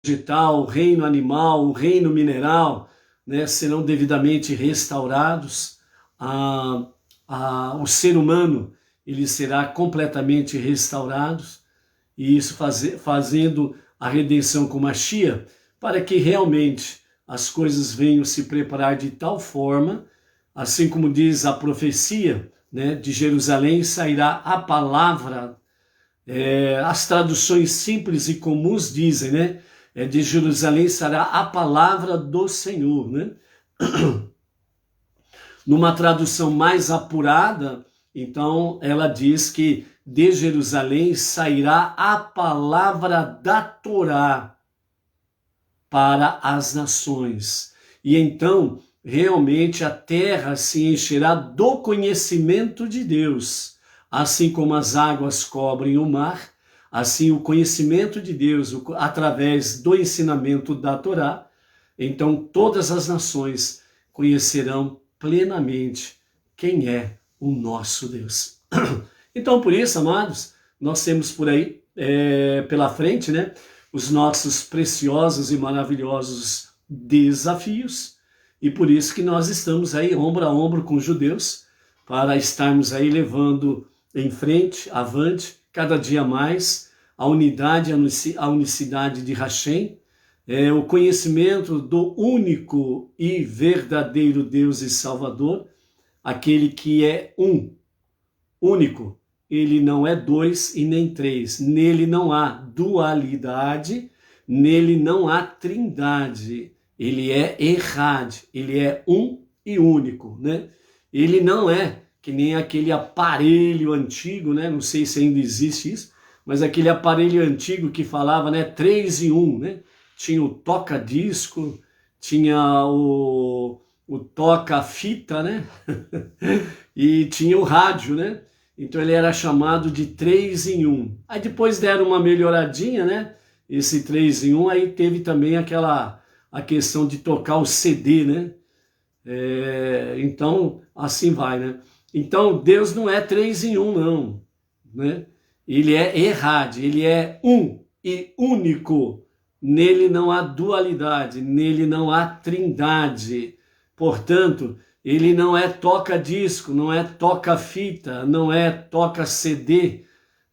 vegetal, o reino animal, o reino mineral, né, serão devidamente restaurados. O ser humano ele será completamente restaurado, e isso fazendo a redenção com Mashiach, para que realmente as coisas venham se preparar de tal forma, assim como diz a profecia, né, de Jerusalém sairá a palavra. As traduções simples e comuns dizem, né, de Jerusalém será a palavra do Senhor, né? Numa tradução mais apurada, então ela diz que de Jerusalém sairá a palavra da Torá para as nações. E então, realmente, a terra se encherá do conhecimento de Deus. Assim como as águas cobrem o mar, assim o conhecimento de Deus, através do ensinamento da Torá, então todas as nações conhecerão plenamente quem é o nosso Deus. Então, por isso, amados, nós temos por aí, pela frente, né, os nossos preciosos e maravilhosos desafios, e por isso que nós estamos aí ombro a ombro com os judeus, para estarmos aí levando em frente, avante, cada dia mais, a unidade, a unicidade de Hashem, o conhecimento do único e verdadeiro Deus e Salvador, aquele que é único. Ele não é dois e nem três. Nele não há dualidade, nele não há trindade. Ele é Errad, ele é um e único, né? Ele não é que nem aquele aparelho antigo, né? Não sei se ainda existe isso, mas aquele aparelho antigo que falava, né, 3 em 1, né? Tinha o toca-disco, tinha o toca-fita, né? E tinha o rádio, né? Então ele era chamado de 3 em 1. Aí depois deram uma melhoradinha, né? Esse 3 em 1, aí teve também a questão de tocar o CD, né? Então, assim vai, né? Então, Deus não é 3 em 1, não, né? Ele é Errad, ele é um e único. Nele não há dualidade, nele não há trindade. Portanto, ele não é toca-disco, não é toca-fita, não é toca-CD,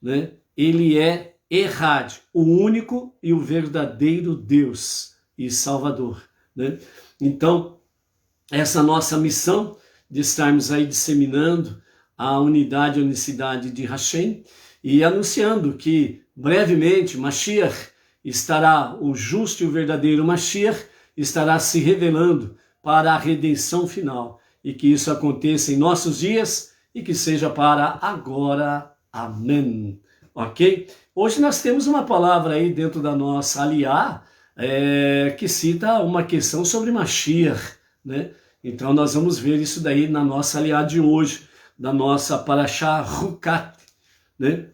né? Ele é Errad, o único e o verdadeiro Deus e Salvador, né? Então, essa nossa missão de estarmos aí disseminando a unidade e a unicidade de Hashem e anunciando que brevemente Mashiach estará, o justo e o verdadeiro Mashiach estará se revelando para a redenção final, e que isso aconteça em nossos dias e que seja para agora. Amém. Ok? Hoje nós temos uma palavra aí dentro da nossa aliá, que cita uma questão sobre Mashiach, né? Então nós vamos ver isso daí na nossa aliá de hoje, da nossa Parashá Hukat, né?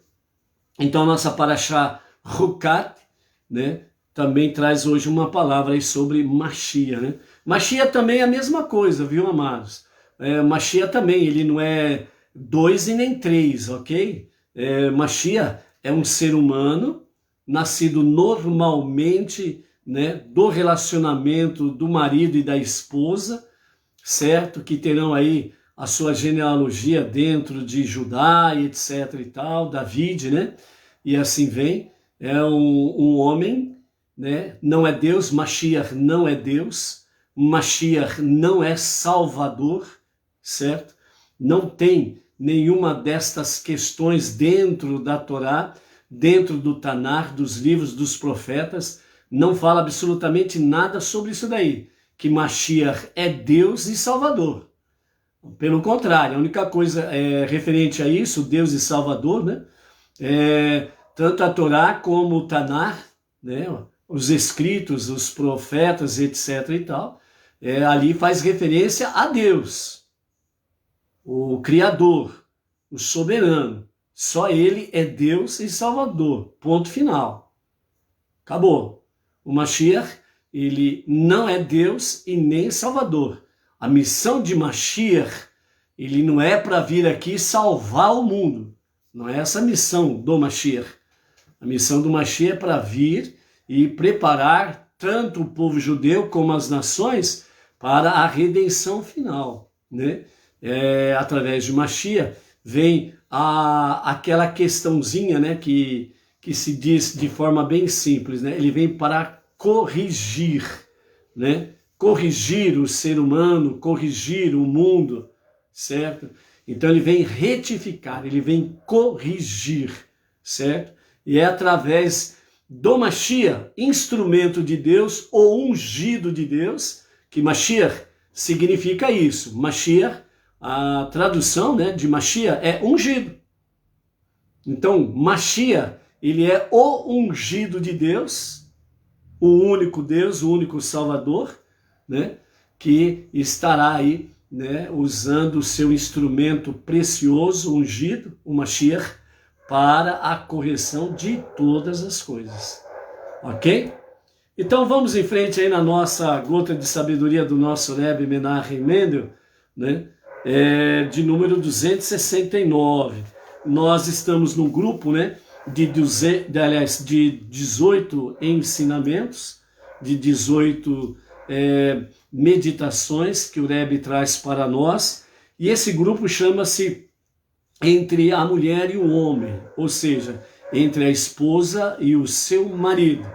Então nossa Parashá Hukat, né, também traz hoje uma palavra aí sobre Mashiach, né? Mashiach também é a mesma coisa, viu, amados? Mashiach também, ele não é 2 e nem 3, ok? Mashiach é um ser humano, nascido normalmente, né, do relacionamento do marido e da esposa, certo? Que terão aí a sua genealogia dentro de Judá e etc e tal, David, né? E assim vem. É um homem, né? Não é Deus, Mashiach não é Deus, Mashiach não é Salvador, certo? Não tem nenhuma destas questões dentro da Torá, dentro do Tanar, dos livros dos profetas, não fala absolutamente nada sobre isso daí, que Mashiach é Deus e Salvador. Pelo contrário, a única coisa referente a isso, Deus e Salvador, né? Tanto a Torá como o Tanar, né, os escritos, os profetas, etc. e tal, ali faz referência a Deus, o Criador, o soberano. Só Ele é Deus e Salvador. Ponto final. Acabou. O Mashiach, ele não é Deus e nem Salvador. A missão de Mashiach, ele não é para vir aqui salvar o mundo. Não é essa a missão do Mashiach. A missão do Mashiach é para vir e preparar tanto o povo judeu como as nações para a redenção final, né? Através de Mashiach vem aquela questãozinha, né, que se diz de forma bem simples, né? Ele vem para corrigir, né? Corrigir o ser humano, corrigir o mundo, certo? Então ele vem retificar, ele vem corrigir, certo? E é através do Mashiach, instrumento de Deus ou ungido de Deus, que Mashiach significa isso. Mashiach, a tradução, né, de Mashiach é ungido. Então, Mashiach, ele é o ungido de Deus, o único Deus, o único Salvador, né, que estará aí, né, usando o seu instrumento precioso, ungido, o Mashiach, para a correção de todas as coisas. Ok? Então vamos em frente aí na nossa gota de sabedoria do nosso Rebbe Menachem Mendel, né, de número 269. Nós estamos num grupo, né, de 18 ensinamentos, de 18 meditações que o Rebbe traz para nós, e esse grupo chama-se Entre a Mulher e o Homem, ou seja, entre a esposa e o seu marido,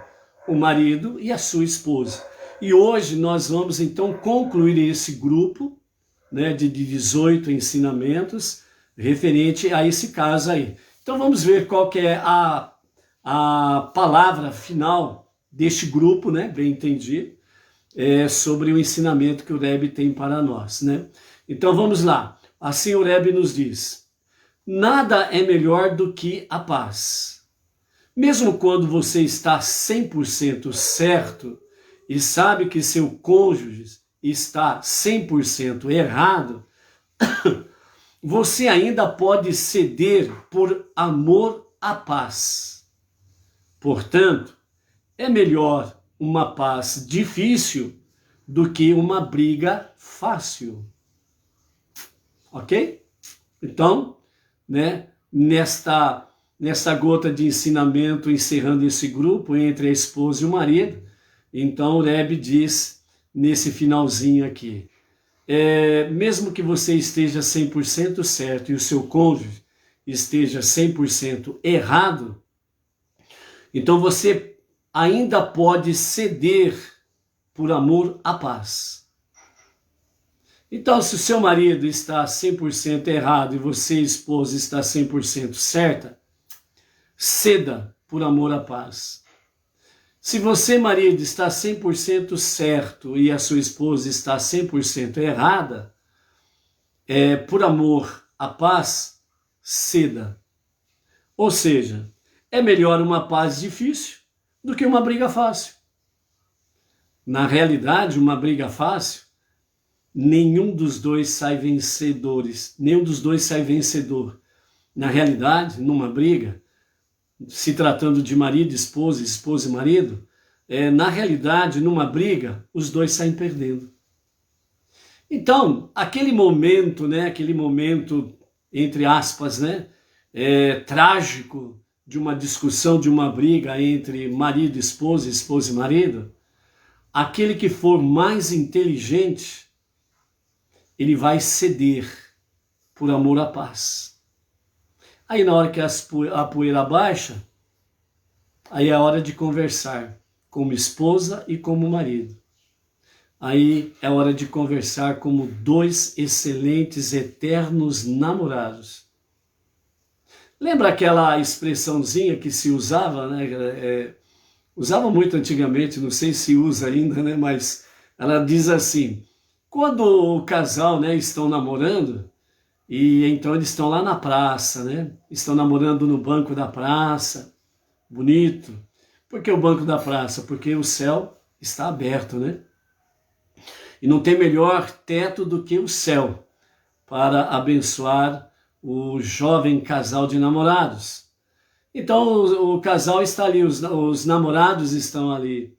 o marido e a sua esposa. E hoje nós vamos então concluir esse grupo, né, de 18 ensinamentos referente a esse caso aí. Então vamos ver qual que é a palavra final deste grupo, né, bem entendido, sobre o ensinamento que o Rebbe tem para nós, né? Então vamos lá. Assim o Rebbe nos diz: nada é melhor do que a paz. Mesmo quando você está 100% certo e sabe que seu cônjuge está 100% errado, você ainda pode ceder por amor à paz. Portanto, é melhor uma paz difícil do que uma briga fácil. Ok? Então, né, nesta gota de ensinamento, encerrando esse grupo entre a esposa e o marido, então o Rebbe diz nesse finalzinho aqui, mesmo que você esteja 100% certo e o seu cônjuge esteja 100% errado, então você ainda pode ceder por amor à paz. Então, se o seu marido está 100% errado e você, esposa, está 100% certa, ceda por amor à paz. Se você, marido, está 100% certo e a sua esposa está 100% errada, por amor à paz, ceda. Ou seja, é melhor uma paz difícil do que uma briga fácil. Na realidade, uma briga fácil, nenhum dos dois sai vencedores, nenhum dos dois sai vencedor. Na realidade, numa briga, se tratando de marido, esposa e marido, na realidade, numa briga, os dois saem perdendo. Então, aquele momento, né, entre aspas, né, trágico de uma discussão, de uma briga entre marido e esposa e marido, aquele que for mais inteligente, ele vai ceder por amor à paz. Aí na hora que a poeira baixa, aí é a hora de conversar como esposa e como marido. Aí é hora de conversar como dois excelentes, eternos namorados. Lembra aquela expressãozinha que se usava, né? Usava muito antigamente, não sei se usa ainda, né? Mas ela diz assim: quando o casal, né, estão namorando, e então eles estão lá na praça, né? Estão namorando no banco da praça, bonito. Por que o banco da praça? Porque o céu está aberto, né? E não tem melhor teto do que o céu para abençoar o jovem casal de namorados. Então o casal está ali, os namorados estão ali.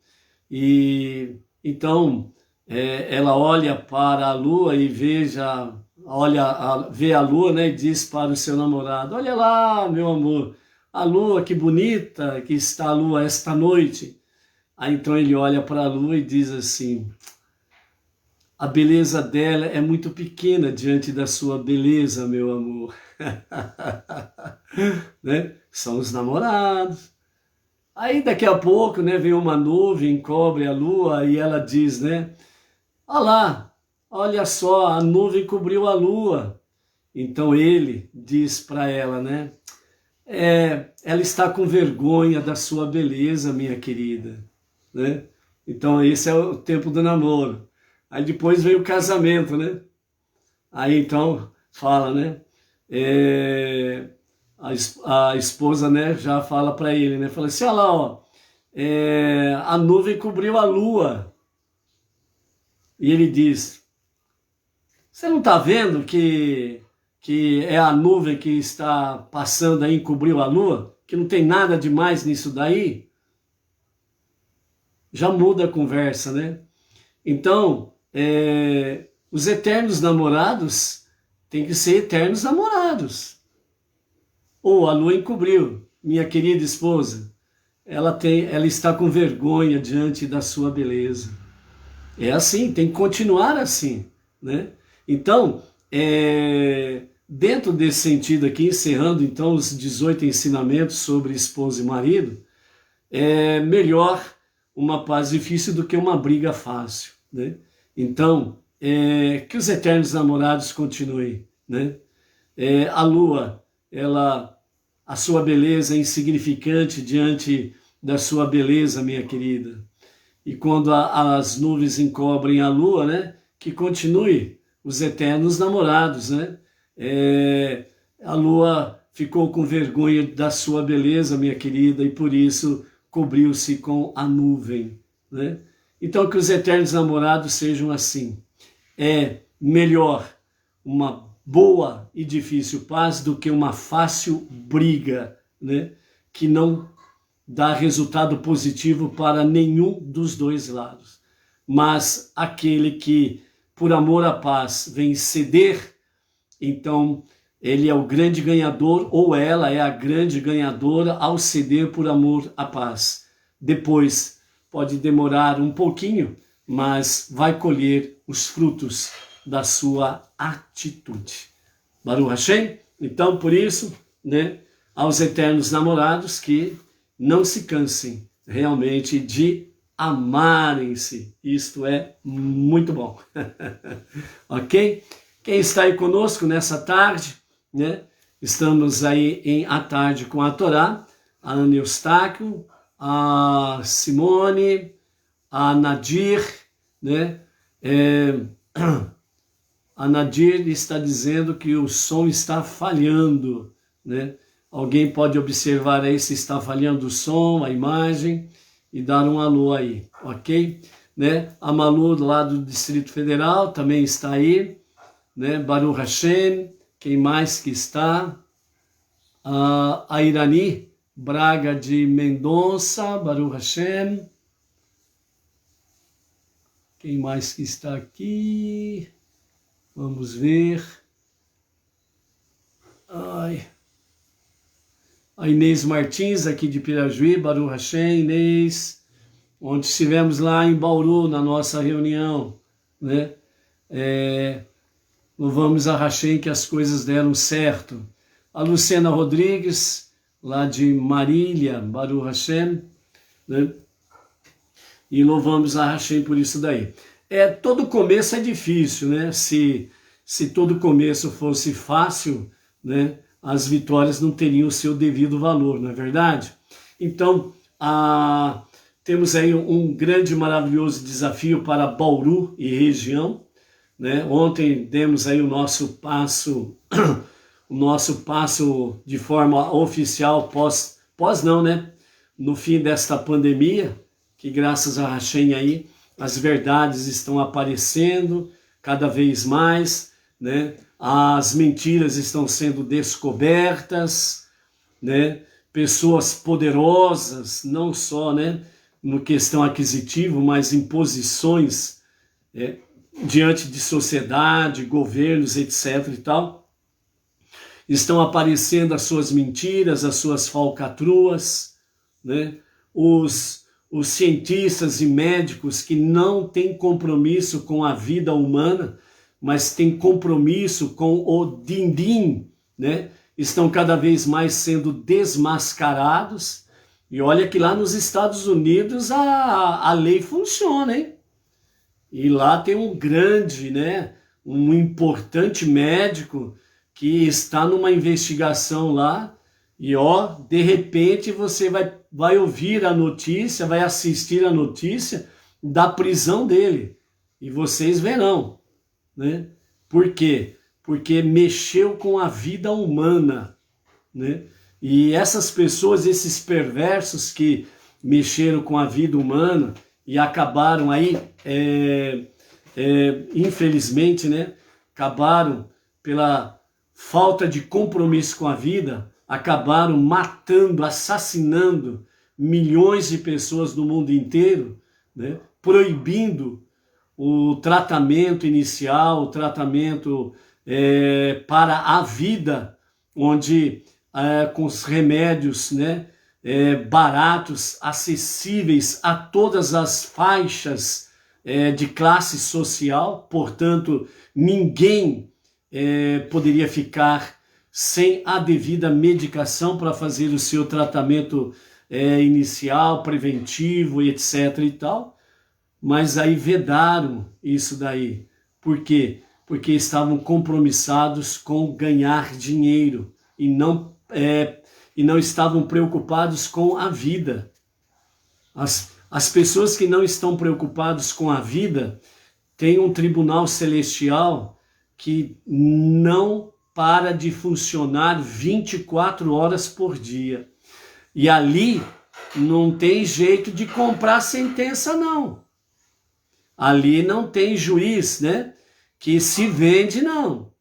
E então ela olha para a lua e vê a lua, né, e diz para o seu namorado: olha lá, meu amor, a lua, que bonita que está a lua esta noite. Aí então ele olha para a lua e diz assim: a beleza dela é muito pequena diante da sua beleza, meu amor. Né? São os namorados. Aí daqui a pouco, né, vem uma nuvem, cobre a lua e ela diz, né? Olha lá, olha só, a nuvem cobriu a lua. Então ele diz para ela, né? Ela está com vergonha da sua beleza, minha querida, né? Então esse é o tempo do namoro. Aí depois veio o casamento, né? Aí então fala, né? A esposa, né, já fala para ele, né? Fala assim, olha lá, ó, a nuvem cobriu a lua. E ele diz, você não está vendo que é a nuvem que está passando aí e cobriu a lua? Que não tem nada demais nisso daí? Já muda a conversa, né? Então, os eternos namorados têm que ser eternos namorados. Ou a lua encobriu, minha querida esposa, ela está com vergonha diante da sua beleza. É assim, tem que continuar assim, né? Então, dentro desse sentido aqui, encerrando então os 18 ensinamentos sobre esposa e marido, é melhor uma paz difícil do que uma briga fácil, né? Então, que os eternos namorados continuem, né? A lua, a sua beleza é insignificante diante da sua beleza, minha querida. E quando as nuvens encobrem a lua, né? Que continue os eternos namorados, né? A lua ficou com vergonha da sua beleza, minha querida, e por isso cobriu-se com a nuvem, né? Então que os eternos namorados sejam assim. É melhor uma boa e difícil paz do que uma fácil briga, né? Que não dá resultado positivo para nenhum dos dois lados. Mas aquele que, por amor à paz, vem ceder, então ele é o grande ganhador, ou ela é a grande ganhadora ao ceder por amor à paz. Depois pode demorar um pouquinho, mas vai colher os frutos da sua atitude. Baruch Hashem? Então, por isso, né, aos eternos namorados que não se cansem realmente de amarem-se. Isto é muito bom. Ok? Quem está aí conosco nessa tarde, né? Estamos aí em A Tarde com a Torá, a Ana Eustáquio, a Simone, a Nadir, né? A Nadir está dizendo que o som está falhando, né? Alguém pode observar aí se está falhando o som, a imagem e dar um alô aí, ok? Né? A Malu lá do Distrito Federal também está aí, né? Baruch Hashem, quem mais que está? A Irani Braga de Mendonça, Baruch Hashem. Quem mais que está aqui? Vamos ver. A Inês Martins, aqui de Pirajuí, Baruch Hashem, Inês, onde estivemos lá em Bauru, na nossa reunião, né? Louvamos a Hashem que as coisas deram certo. A Luciana Rodrigues, lá de Marília, Baruch Hashem, né? E louvamos a Hashem por isso daí. Todo começo é difícil, né? Se todo começo fosse fácil, né, as vitórias não teriam o seu devido valor, não é verdade? Então, temos aí um grande, maravilhoso desafio para Bauru e região, né? Ontem demos aí o nosso passo de forma oficial, pós não, né? No fim desta pandemia, que graças a Hashem aí, as verdades estão aparecendo cada vez mais, né? As mentiras estão sendo descobertas, né? Pessoas poderosas, não só, né, no questão aquisitivo, mas em posições diante de sociedade, governos, etc. e tal, estão aparecendo as suas mentiras, as suas falcatruas, né? Os os cientistas e médicos que não têm compromisso com a vida humana, mas têm compromisso com o din-din, né? Estão cada vez mais sendo desmascarados. E olha que lá nos Estados Unidos a lei funciona, hein? E lá tem um grande, né, um importante médico que está numa investigação lá e, ó, de repente você vai ouvir a notícia, vai assistir a notícia da prisão dele. E vocês verão, né? Por quê? Porque mexeu com a vida humana, né? E essas pessoas, esses perversos que mexeram com a vida humana e acabaram aí, infelizmente, né? Acabaram pela falta de compromisso com a vida, acabaram matando, assassinando milhões de pessoas no mundo inteiro, né? Proibindo o tratamento inicial, o tratamento para a vida, onde com os remédios, né, baratos, acessíveis a todas as faixas de classe social, portanto, ninguém poderia ficar sem a devida medicação para fazer o seu tratamento inicial, preventivo, etc. e tal. Mas aí vedaram isso daí. Por quê? Porque estavam compromissados com ganhar dinheiro e não estavam preocupados com a vida. As pessoas que não estão preocupadas com a vida têm um tribunal celestial que não para de funcionar 24 horas por dia. E ali não tem jeito de comprar sentença, não. Ali não tem juiz, né, que se vende, não.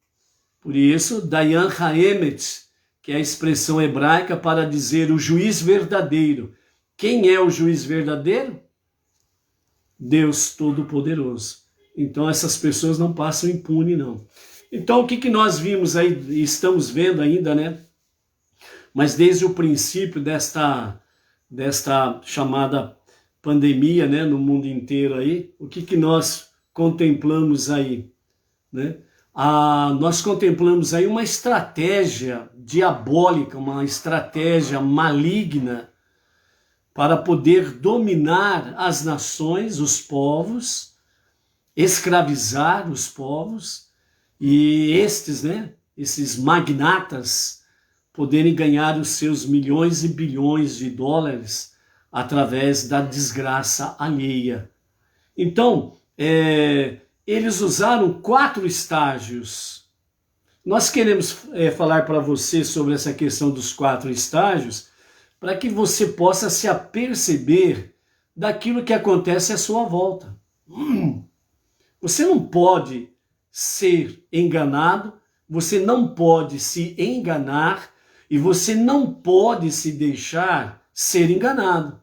Por isso, Dayan Haemet, que é a expressão hebraica para dizer o juiz verdadeiro. Quem é o juiz verdadeiro? Deus Todo-Poderoso. Então essas pessoas não passam impune, não. Então o que nós vimos aí, estamos vendo ainda, né? Mas desde o princípio desta chamada pandemia, né, no mundo inteiro aí, o que nós contemplamos aí, né? Nós contemplamos aí uma estratégia diabólica, uma estratégia maligna para poder dominar as nações, os povos, escravizar os povos e estes, né, esses magnatas poderem ganhar os seus milhões e bilhões de dólares através da desgraça alheia. Então, eles usaram 4 estágios. Nós queremos falar para você sobre essa questão dos 4 estágios, para que você possa se aperceber daquilo que acontece à sua volta. Você não pode ser enganado, você não pode se enganar e você não pode se deixar ser enganado.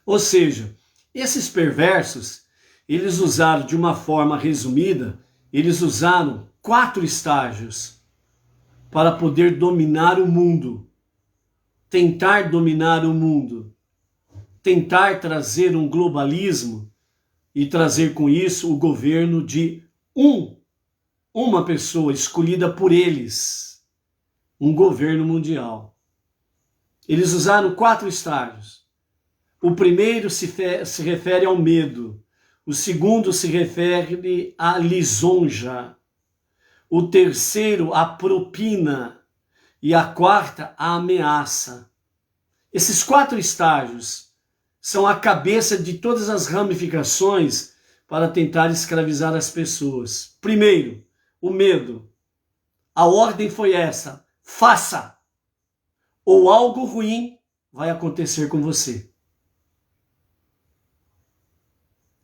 Ou seja, esses perversos, eles usaram de uma forma resumida, eles usaram 4 estágios para poder dominar o mundo, tentar dominar o mundo, tentar trazer um globalismo e trazer com isso o governo de uma pessoa escolhida por eles, um governo mundial. Eles usaram 4 estágios. O primeiro se refere ao medo, o segundo se refere à lisonja, o terceiro à propina e a quarta à ameaça. Esses 4 estágios são a cabeça de todas as ramificações para tentar escravizar as pessoas. Primeiro, o medo. A ordem foi essa: faça, ou algo ruim vai acontecer com você.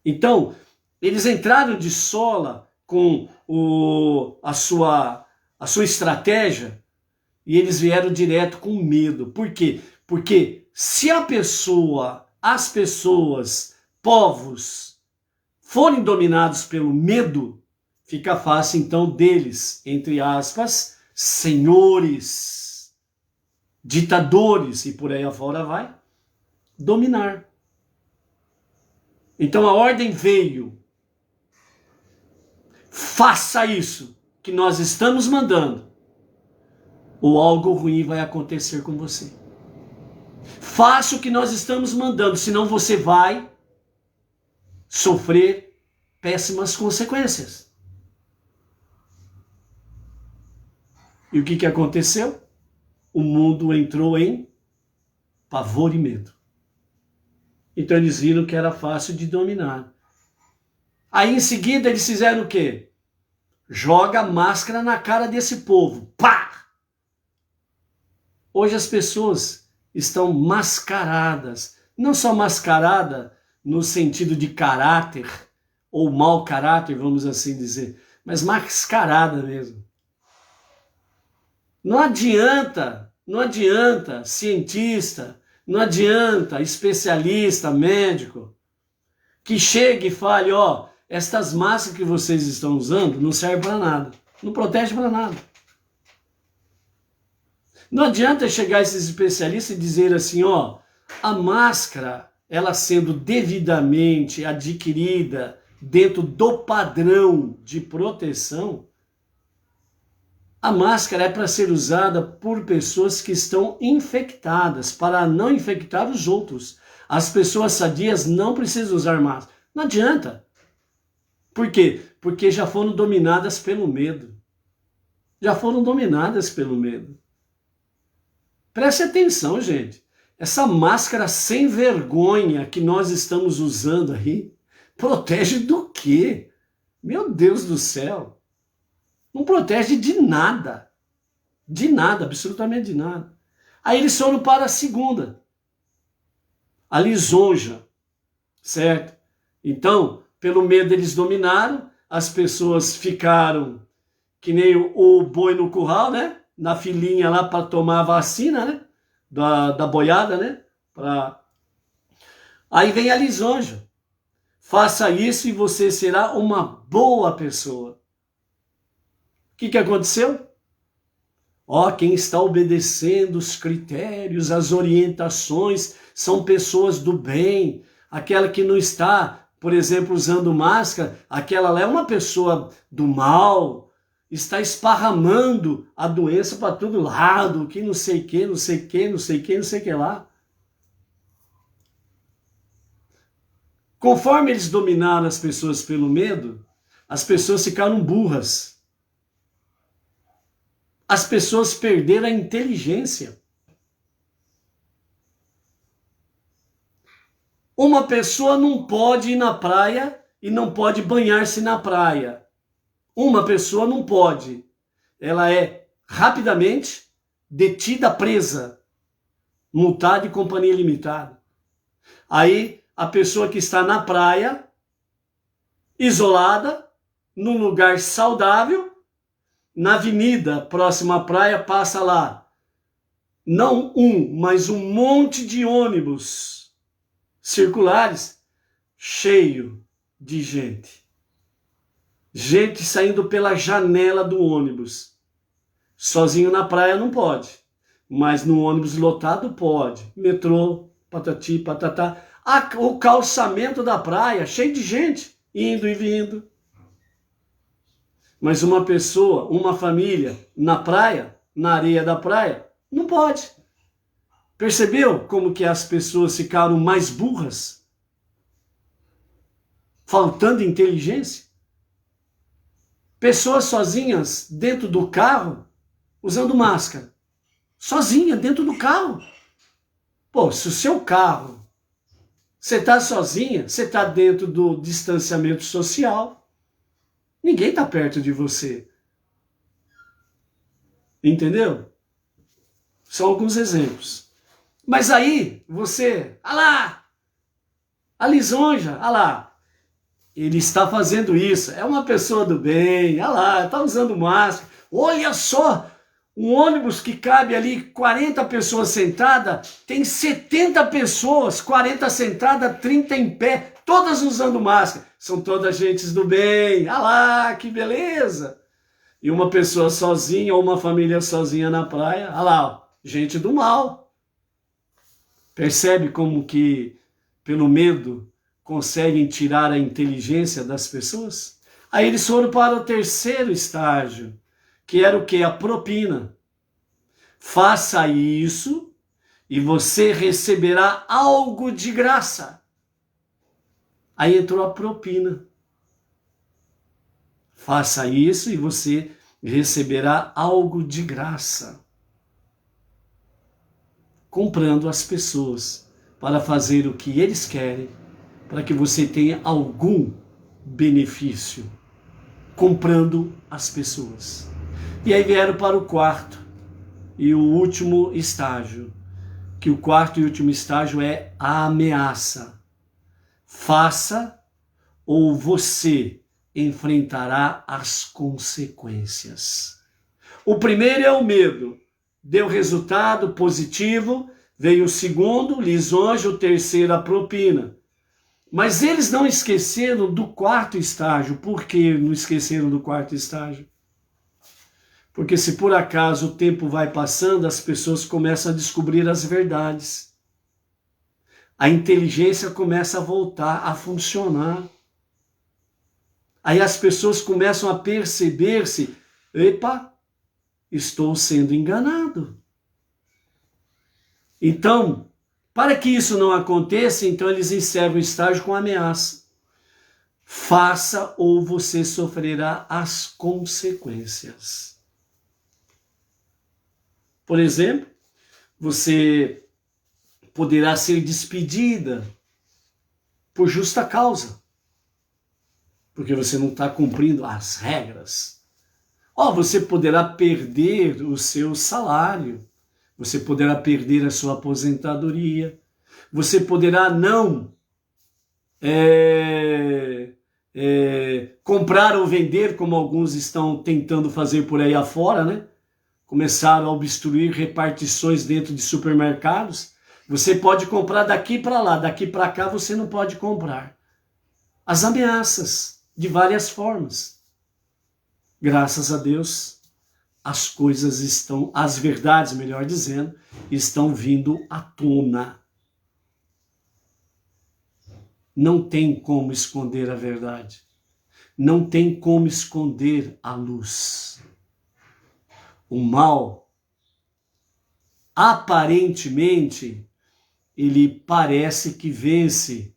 Então, eles entraram de sola com a sua estratégia e eles vieram direto com medo. Por quê? Porque se as pessoas, povos, forem dominados pelo medo, fica fácil então deles, entre aspas, senhores, ditadores e por aí afora vai, dominar. Então a ordem veio. Faça isso que nós estamos mandando, ou algo ruim vai acontecer com você. Faça o que nós estamos mandando, senão você vai sofrer péssimas consequências. E o que aconteceu? O mundo entrou em pavor e medo. Então eles viram que era fácil de dominar. Aí em seguida eles fizeram o quê? Joga máscara na cara desse povo. Pá! Hoje as pessoas estão mascaradas. Não só mascarada no sentido de caráter, ou mau caráter, vamos assim dizer, mas mascarada mesmo. Não adianta cientista, não adianta especialista, médico, que chegue e fale, ó, estas máscaras que vocês estão usando não servem para nada, não protege para nada. Não adianta chegar esses especialistas e dizer assim, ó, a máscara, ela sendo devidamente adquirida dentro do padrão de proteção, a máscara é para ser usada por pessoas que estão infectadas, para não infectar os outros. As pessoas sadias não precisam usar máscara. Não adianta. Por quê? Porque já foram dominadas pelo medo. Já foram dominadas pelo medo. Preste atenção, gente. Essa máscara sem vergonha que nós estamos usando aí, protege do quê? Meu Deus do céu. Não protege de nada. De nada, absolutamente de nada. Aí eles foram para a segunda. A lisonja. Certo? Então, pelo medo eles dominaram, as pessoas ficaram que nem o boi no curral, né? Na filinha lá para tomar a vacina, né? Da boiada, né? Aí vem a lisonja. Faça isso e você será uma boa pessoa. O que aconteceu? Ó, quem está obedecendo os critérios, as orientações, são pessoas do bem. Aquela que não está, por exemplo, usando máscara, aquela lá é uma pessoa do mal, está esparramando a doença para todo lado, que não sei o que, não sei o que, não sei o que, não sei o que lá. Conforme eles dominaram as pessoas pelo medo, as pessoas ficaram burras. As pessoas perderam a inteligência. Uma pessoa não pode ir na praia e não pode banhar-se na praia. Uma pessoa não pode. Ela é rapidamente detida, presa, multada e companhia limitada. Aí a pessoa que está na praia, isolada, num lugar saudável, na avenida próxima à praia, passa lá, não um, mas um monte de ônibus circulares, cheio de gente. Gente saindo pela janela do ônibus. Sozinho na praia não pode, mas no ônibus lotado pode. Metrô, patati, patatá. O calçamento da praia, cheio de gente, indo e vindo. Mas uma pessoa, uma família, na praia, na areia da praia, não pode. Percebeu como que as pessoas ficaram mais burras? Faltando inteligência? Pessoas sozinhas dentro do carro, usando máscara. Sozinha, dentro do carro. Pô, se o seu carro, você está sozinha, você está dentro do distanciamento social, ninguém está perto de você. Entendeu? São alguns exemplos. Mas aí, você, lá, a lisonja, lá, ele está fazendo isso, é uma pessoa do bem, lá, está usando máscara. Olha só, um ônibus que cabe ali 40 pessoas sentadas, tem 70 pessoas, 40 sentadas, 30 em pé. todas usando máscara. São todas gentes do bem. Ah lá, que beleza! E uma pessoa sozinha ou uma família sozinha na praia, ah lá, ó, gente do mal. Percebe como que, pelo medo, conseguem tirar a inteligência das pessoas? Aí eles foram para o terceiro estágio, que era o quê? A propina. Faça isso e você receberá algo de graça. Aí entrou a propina. Faça isso e você receberá algo de graça. Comprando as pessoas para fazer o que eles querem, para que você tenha algum benefício. Comprando as pessoas. E aí vieram para o quarto e o último estágio. Que o quarto e último estágio é a ameaça. Faça ou você enfrentará as consequências. O primeiro é o medo. Deu resultado positivo, veio o segundo, lisonja, o terceiro, a propina. Mas eles não esqueceram do quarto estágio. Por que não esqueceram do quarto estágio? Porque se por acaso o tempo vai passando, as pessoas começam a descobrir as verdades. A inteligência começa a voltar a funcionar. Aí as pessoas começam a perceber-se, epa, estou sendo enganado. Então, para que isso não aconteça, então eles encerram o estágio com ameaça. Faça ou você sofrerá as consequências. Por exemplo, você poderá ser despedida por justa causa, porque você não está cumprindo as regras. Você poderá perder o seu salário, você poderá perder a sua aposentadoria, você poderá não comprar ou vender, como alguns estão tentando fazer por aí afora, né? Começaram a obstruir repartições dentro de supermercados. Você pode comprar daqui para lá, daqui para cá você não pode comprar. As ameaças, de várias formas. Graças a Deus, as coisas estão, as verdades, melhor dizendo, estão vindo à tona. Não tem como esconder a verdade. Não tem como esconder a luz. O mal, aparentemente, ele parece que vence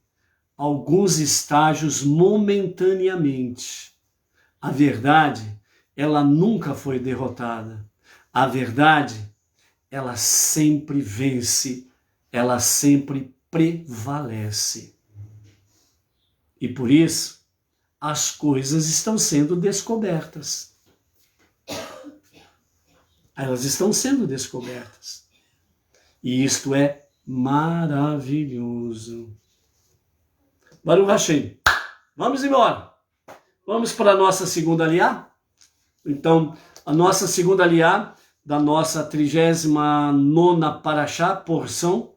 alguns estágios momentaneamente. A verdade, ela nunca foi derrotada. A verdade, ela sempre vence, ela sempre prevalece. E por isso, as coisas estão sendo descobertas. Elas estão sendo descobertas. E isto é maravilhoso. Baruch Hashem. Vamos embora. Vamos para a nossa segunda aliá? Então, a nossa segunda aliá, da nossa 39ª Parashá, porção,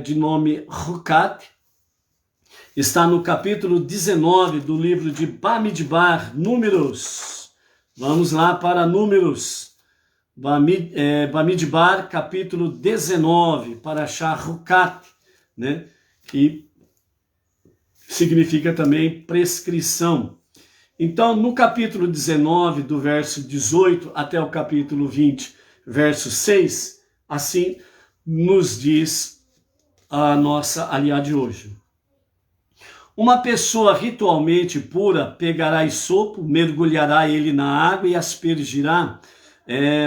de nome Hukat, está no capítulo 19 do livro de Bamidbar, Números. Vamos lá para Números. Bamidbar, capítulo 19, Parashá Hukat, né? Que significa também prescrição. Então, no capítulo 19, do verso 18 até o capítulo 20, verso 6, assim nos diz a nossa aliá de hoje. Uma pessoa ritualmente pura pegará isopo, mergulhará ele na água e aspergirá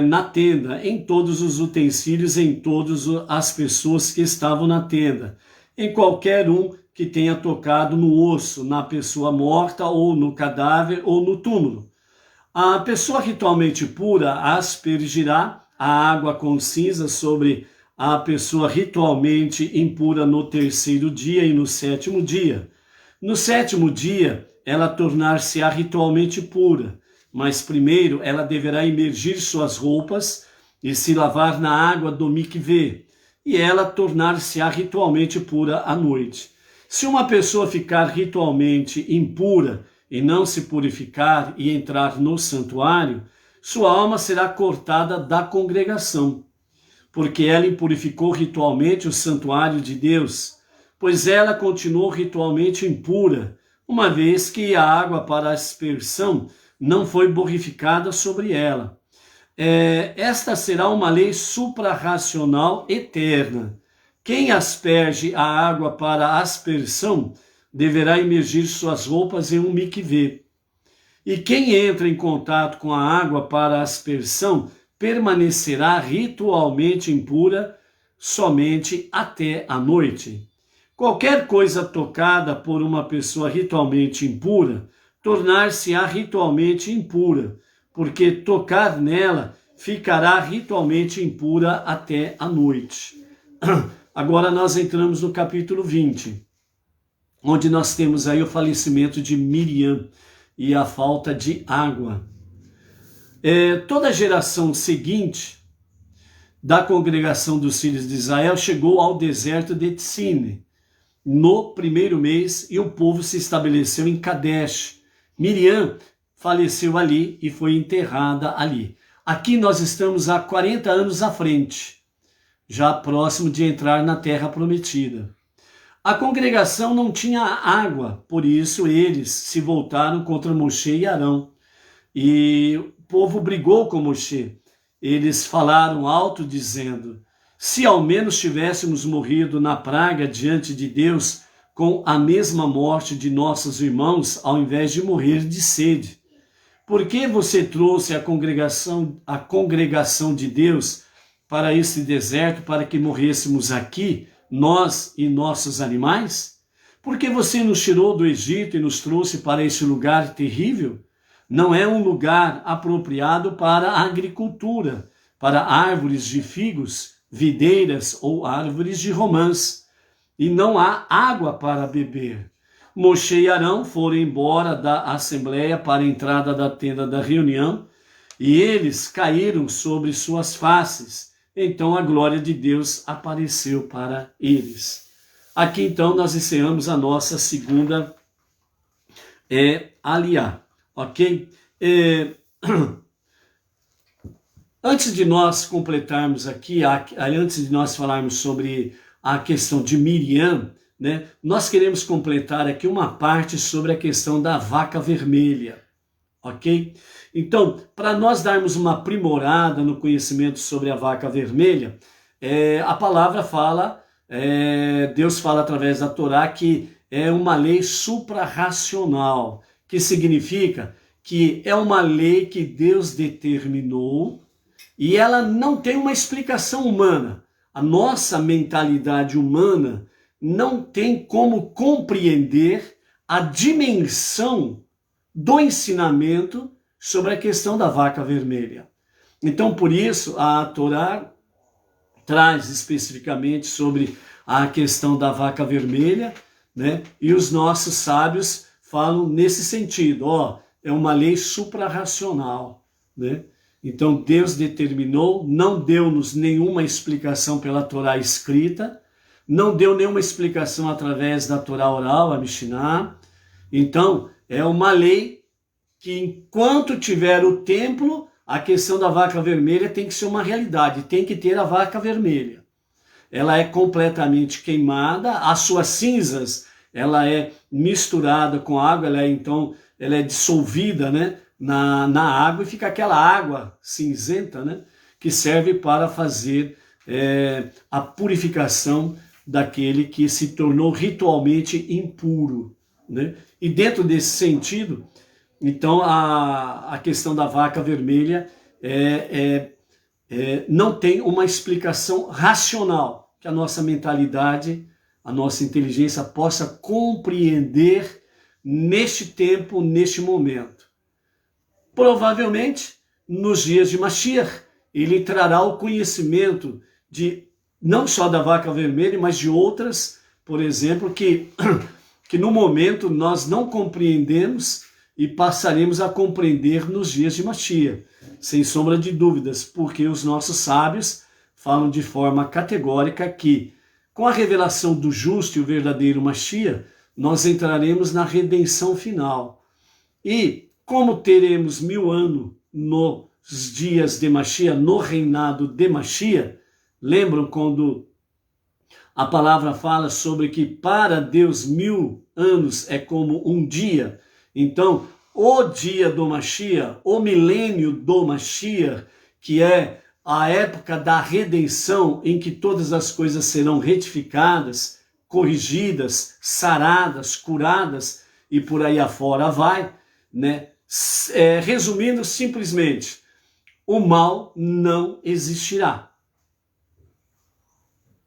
na tenda, em todos os utensílios, em todas as pessoas que estavam na tenda, em qualquer um que tenha tocado no osso, na pessoa morta, ou no cadáver, ou no túmulo. A pessoa ritualmente pura aspergirá a água com cinza sobre a pessoa ritualmente impura no terceiro dia e no sétimo dia. No sétimo dia, ela tornar-se-á ritualmente pura, mas primeiro ela deverá imergir suas roupas e se lavar na água do mikvê, e ela tornar-se-á ritualmente pura à noite. Se uma pessoa ficar ritualmente impura e não se purificar e entrar no santuário, sua alma será cortada da congregação, porque ela impurificou ritualmente o santuário de Deus, pois ela continuou ritualmente impura, uma vez que a água para aspersão não foi borrificada sobre ela. Esta será uma lei suprarracional eterna. Quem asperge a água para aspersão deverá imergir suas roupas em um miquivê. E quem entra em contato com a água para aspersão permanecerá ritualmente impura somente até a noite. Qualquer coisa tocada por uma pessoa ritualmente impura tornar-se-á ritualmente impura, porque tocar nela ficará ritualmente impura até a noite. Agora nós entramos no capítulo 20, onde nós temos aí o falecimento de Miriam e a falta de água. Toda a geração seguinte da congregação dos filhos de Israel chegou ao deserto de Tsine, no primeiro mês, e o povo se estabeleceu em Kadesh. Miriam faleceu ali e foi enterrada ali. Aqui nós estamos há 40 anos à frente, já próximo de entrar na terra prometida. A congregação não tinha água, por isso eles se voltaram contra Moshe e Arão. E o povo brigou com Moshe. Eles falaram alto, dizendo: se ao menos tivéssemos morrido na praga diante de Deus com a mesma morte de nossos irmãos, ao invés de morrer de sede. Por que você trouxe a congregação de Deus para esse deserto, para que morrêssemos aqui, nós e nossos animais? Por que você nos tirou do Egito e nos trouxe para este lugar terrível? Não é um lugar apropriado para a agricultura, para árvores de figos, videiras ou árvores de romãs, e não há água para beber. Moshe e Arão foram embora da assembleia para a entrada da tenda da reunião, e eles caíram sobre suas faces. Então a glória de Deus apareceu para eles. Aqui então nós encerramos a nossa segunda aliá, ok? Antes de nós completarmos aqui, antes de nós falarmos sobre a questão de Miriam, né, nós queremos completar aqui uma parte sobre a questão da vaca vermelha, ok? Então, para nós darmos uma aprimorada no conhecimento sobre a vaca vermelha, a palavra fala, Deus fala através da Torá que é uma lei suprarracional, que significa que é uma lei que Deus determinou e ela não tem uma explicação humana. A nossa mentalidade humana não tem como compreender a dimensão do ensinamento sobre a questão da vaca vermelha. Então, por isso, a Torá traz especificamente sobre a questão da vaca vermelha, né? E os nossos sábios falam nesse sentido, é uma lei suprarracional, né? Então Deus determinou, não deu-nos nenhuma explicação pela Torá escrita, não deu nenhuma explicação através da Torá oral, a Mishnah. Então é uma lei que enquanto tiver o templo, a questão da vaca vermelha tem que ser uma realidade, tem que ter a vaca vermelha. Ela é completamente queimada, as suas cinzas, ela é misturada com água, ela é dissolvida, né, na água, e fica aquela água cinzenta, né, que serve para fazer a purificação daquele que se tornou ritualmente impuro, né? E dentro desse sentido, então a questão da vaca vermelha não tem uma explicação racional, que a nossa mentalidade, a nossa inteligência possa compreender neste tempo, neste momento. Provavelmente, nos dias de Mashiach, ele trará o conhecimento de não só da vaca vermelha, mas de outras, por exemplo, que no momento nós não compreendemos e passaremos a compreender nos dias de Mashiach, sem sombra de dúvidas, porque os nossos sábios falam de forma categórica que com a revelação do justo e o verdadeiro Mashiach, nós entraremos na redenção final. E como teremos 1000 anos nos dias de Mashiach, no reinado de Mashiach, lembram quando a palavra fala sobre que para Deus 1000 anos é como um dia? Então, o dia do Mashiach, o milênio do Mashiach, que é a época da redenção em que todas as coisas serão retificadas, corrigidas, saradas, curadas e por aí afora vai, né? Resumindo simplesmente, o mal não existirá.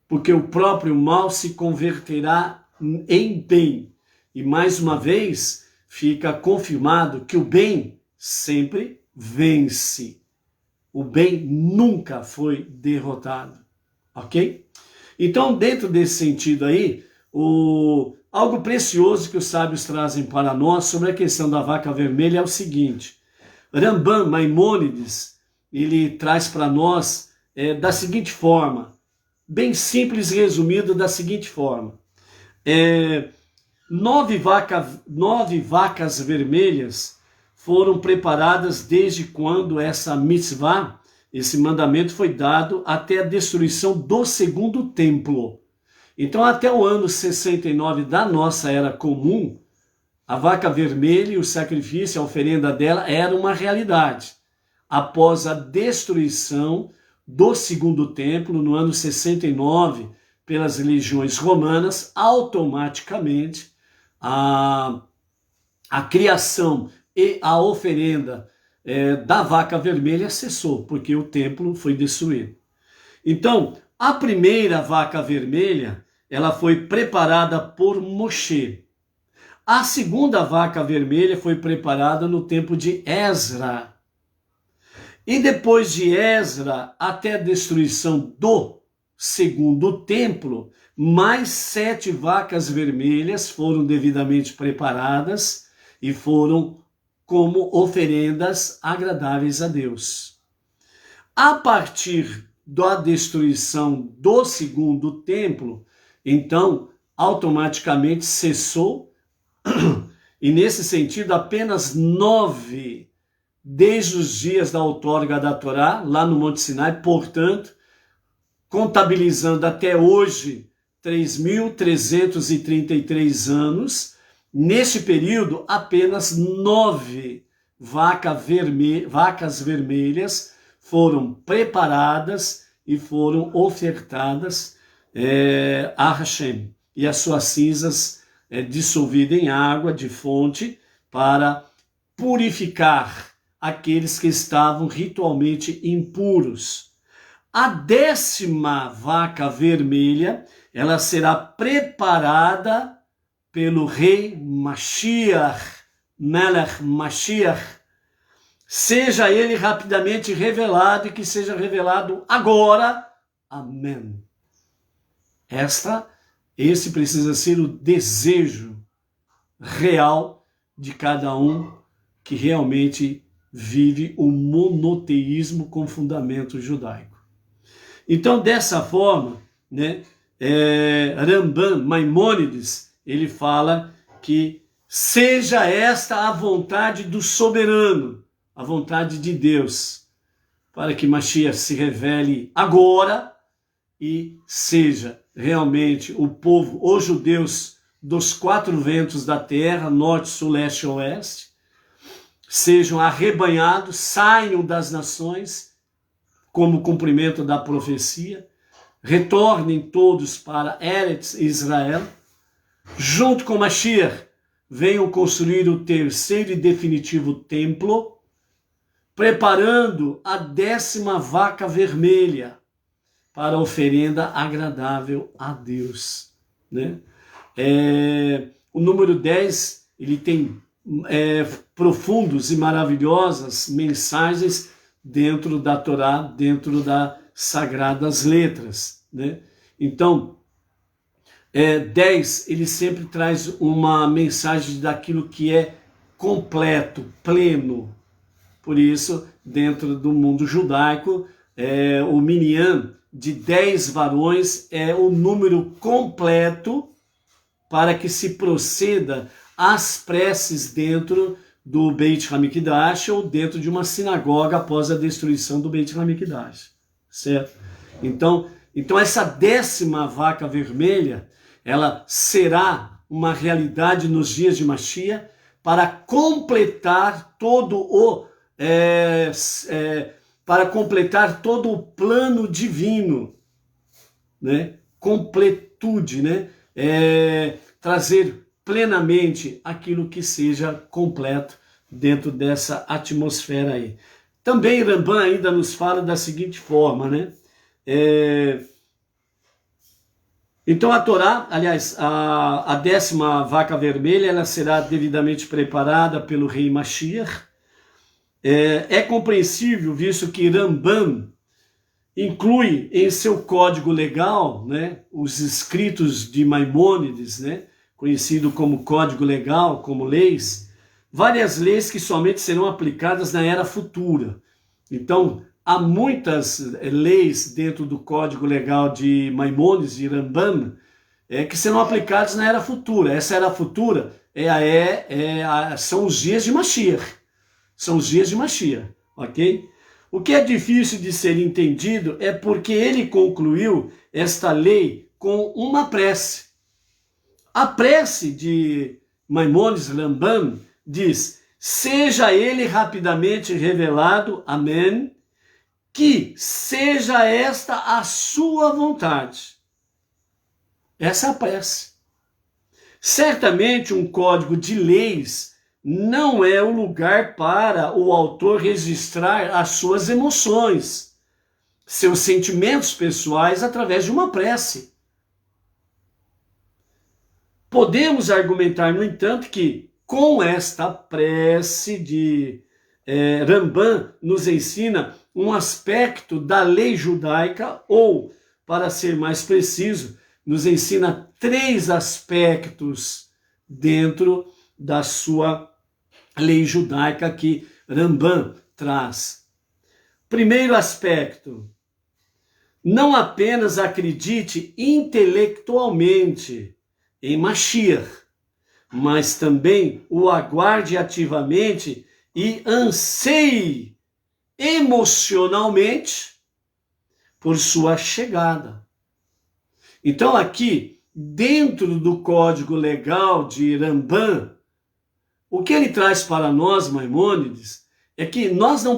Porque o próprio mal se converterá em bem. E mais uma vez, fica confirmado que o bem sempre vence. O bem nunca foi derrotado. Ok? Então, dentro desse sentido aí, algo precioso que os sábios trazem para nós sobre a questão da vaca vermelha é o seguinte. Rambam Maimônides, ele traz para nós da seguinte forma, bem simples e resumido da seguinte forma. 9 vacas vermelhas foram preparadas desde quando essa mitzvah, esse mandamento foi dado até a destruição do segundo templo. Então até o ano 69 da nossa era comum, a vaca vermelha e o sacrifício, a oferenda dela era uma realidade. Após a destruição do segundo templo, no ano 69, pelas legiões romanas, automaticamente a criação e a oferenda da vaca vermelha cessou, porque o templo foi destruído. Então, a primeira vaca vermelha, ela foi preparada por Moshe. A segunda vaca vermelha foi preparada no tempo de Esdra. E depois de Esdra, até a destruição do segundo templo, mais 7 vacas vermelhas foram devidamente preparadas e foram como oferendas agradáveis a Deus. A partir da destruição do segundo templo, então, automaticamente cessou, e nesse sentido, apenas 9, desde os dias da outorga da Torá, lá no Monte Sinai, portanto, contabilizando até hoje 3.333 anos, neste período, apenas 9 vacas vermelhas foram preparadas e foram ofertadas a Hashem. E as suas cinzas dissolvidas em água de fonte para purificar aqueles que estavam ritualmente impuros. A 10ª vaca vermelha, ela será preparada pelo rei Mashiach, Melech Mashiach, seja ele rapidamente revelado e que seja revelado agora. Amém. Esse precisa ser o desejo real de cada um que realmente vive o monoteísmo com fundamento judaico. Então, dessa forma, né, Rambam Maimônides, ele fala que seja esta a vontade do soberano, a vontade de Deus, para que Mashiach se revele agora e seja realmente o povo, os judeus dos 4 ventos da terra, norte, sul, leste e oeste, sejam arrebanhados, saiam das nações, como cumprimento da profecia, retornem todos para Eretz Israel, junto com Mashiach, venham construir o 3º e definitivo templo, preparando a 10ª vaca vermelha para a oferenda agradável a Deus, né? O número 10, ele tem profundos e maravilhosas mensagens dentro da Torá, dentro das sagradas letras, né? Então, 10, ele sempre traz uma mensagem daquilo que é completo, pleno. Por isso, dentro do mundo judaico, o Minyan de 10 varões é o número completo para que se proceda às preces dentro do Beit HaMikdash ou dentro de uma sinagoga após a destruição do Beit HaMikdash, certo? Então essa 10ª vaca vermelha, ela será uma realidade nos dias de Mashiach para completar todo o plano divino, né? Completude, né? Trazer plenamente aquilo que seja completo dentro dessa atmosfera aí. Também Ramban ainda nos fala da seguinte forma, né? Então a Torá, aliás, a 10ª vaca vermelha, ela será devidamente preparada pelo rei Mashiach. É compreensível, visto que Ramban inclui em seu código legal, né, os escritos de Maimônides, né, conhecido como código legal, como leis, várias leis que somente serão aplicadas na era futura. Então, há muitas leis dentro do código legal de Maimônides, de Ramban, que serão aplicadas na era futura. Essa era futura são os dias de Mashiach. São os dias de Mashiach, ok? O que é difícil de ser entendido é porque ele concluiu esta lei com uma prece. A prece de Maimônides Ramban diz: seja ele rapidamente revelado, amém, que seja esta a sua vontade. Essa é a prece. Certamente um código de leis não é o lugar para o autor registrar as suas emoções, seus sentimentos pessoais através de uma prece. Podemos argumentar, no entanto, que com esta prece de Ramban nos ensina um aspecto da lei judaica, ou, para ser mais preciso, nos ensina 3 aspectos dentro da sua lei judaica que Ramban traz. Primeiro aspecto: não apenas acredite intelectualmente em Mashiach, mas também o aguarde ativamente e anseie emocionalmente por sua chegada. Então aqui, dentro do código legal de Ramban, o que ele traz para nós, Maimônides, é que nós não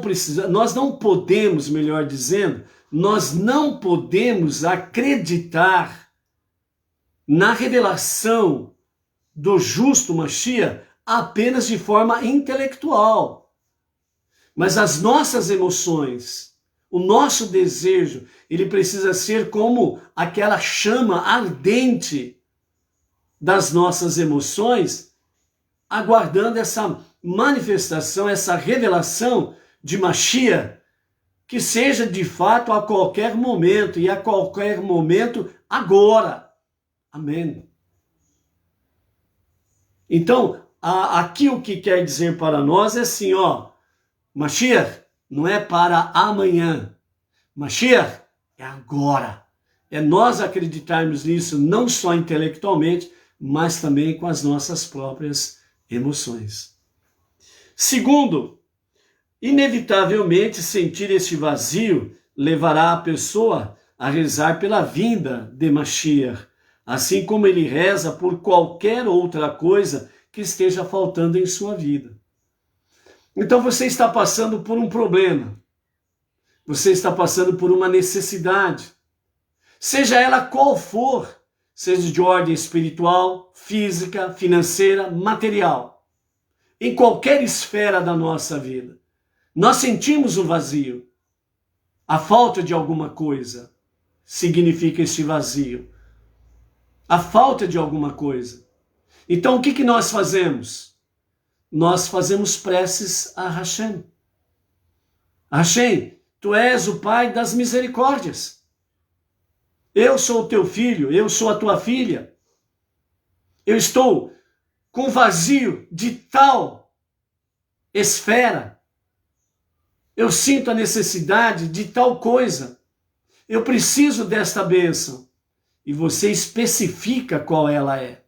podemos, melhor dizendo, nós não podemos acreditar na revelação do justo Mashiach apenas de forma intelectual. Mas as nossas emoções, o nosso desejo, ele precisa ser como aquela chama ardente das nossas emoções, aguardando essa manifestação, essa revelação de Mashiach, que seja de fato a qualquer momento, e a qualquer momento agora. Amém. Então, aqui o que quer dizer para nós é assim, Mashiach não é para amanhã. Mashiach é agora. É nós acreditarmos nisso não só intelectualmente, mas também com as nossas próprias emoções. Segundo, inevitavelmente sentir este vazio levará a pessoa a rezar pela vinda de Mashiach, assim como ele reza por qualquer outra coisa que esteja faltando em sua vida. Então você está passando por um problema, você está passando por uma necessidade, seja ela qual for, seja de ordem espiritual, física, financeira, material, em qualquer esfera da nossa vida. Nós sentimos um vazio, a falta de alguma coisa significa este vazio, a falta de alguma coisa. Então o que nós fazemos? Nós fazemos preces a Hashem. Hashem, tu és o Pai das misericórdias. Eu sou o teu filho, eu sou a tua filha. Eu estou com vazio de tal esfera. Eu sinto a necessidade de tal coisa. eu preciso desta bênção. E você especifica qual ela é.